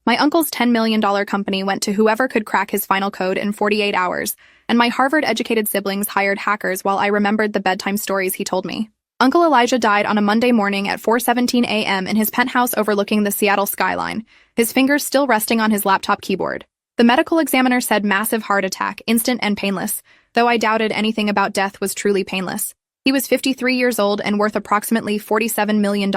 My uncle's $10 million company went to whoever could crack his final code in 48 hours, and my Harvard-educated siblings hired hackers while I remembered the bedtime stories he told me. Uncle Elijah died on a Monday morning at 4:17 a.m. in his penthouse overlooking the Seattle skyline, his fingers still resting on his laptop keyboard. The medical examiner said massive heart attack, instant and painless, though I doubted anything about death was truly painless. He was 53 years old and worth approximately $47 million,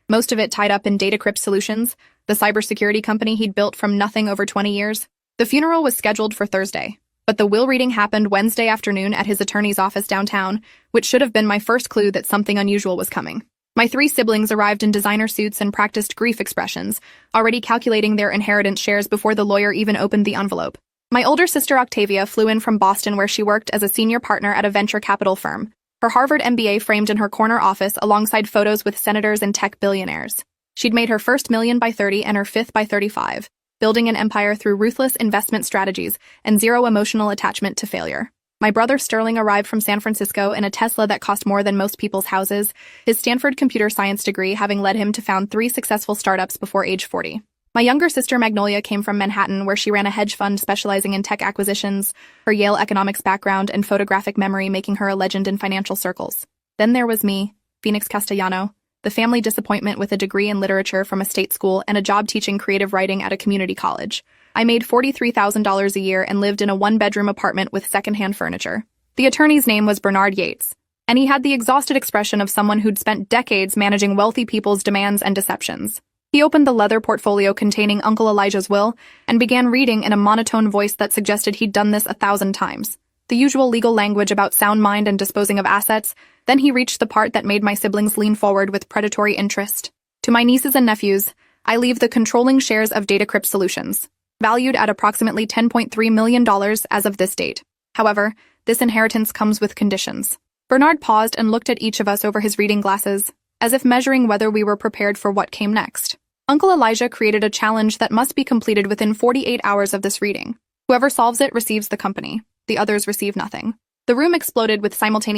most of it tied up in Datacrypt Solutions, the cybersecurity company he'd built from nothing over 20 years. The funeral was scheduled for Thursday, but the will reading happened Wednesday afternoon at his attorney's office downtown, which should have been my first clue that something unusual was coming. My 3 siblings arrived in designer suits and practiced grief expressions, already calculating their inheritance shares before the lawyer even opened the envelope. My older sister Octavia flew in from Boston, where she worked as a senior partner at a venture capital firm, her Harvard MBA framed in her corner office alongside photos with senators and tech billionaires. She'd made her first million by 30 and her fifth by 35, building an empire through ruthless investment strategies and zero emotional attachment to failure. My brother Sterling arrived from San Francisco in a Tesla that cost more than most people's houses, his Stanford computer science degree having led him to found 3 successful startups before age 40. My younger sister Magnolia came from Manhattan, where she ran a hedge fund specializing in tech acquisitions, her Yale economics background and photographic memory making her a legend in financial circles. Then there was me, Phoenix Castellano, the family disappointment with a degree in literature from a state school and a job teaching creative writing at a community college. I made $43,000 a year and lived in a 1-bedroom apartment with secondhand furniture. The attorney's name was Bernard Yates, and he had the exhausted expression of someone who'd spent decades managing wealthy people's demands and deceptions. He opened the leather portfolio containing Uncle Elijah's will and began reading in a monotone voice that suggested he'd done this 1,000 times. The usual legal language about sound mind and disposing of assets. Then he reached the part that made my siblings lean forward with predatory interest. To my nieces and nephews, I leave the controlling shares of Datacrypt Solutions, valued at approximately $10.3 million as of this date. However, this inheritance comes with conditions. Bernard paused and looked at each of us over his reading glasses, as if measuring whether we were prepared for what came next. Uncle Elijah created a challenge that must be completed within 48 hours of this reading. Whoever solves it receives the company. The others receive nothing. The room exploded with simultaneous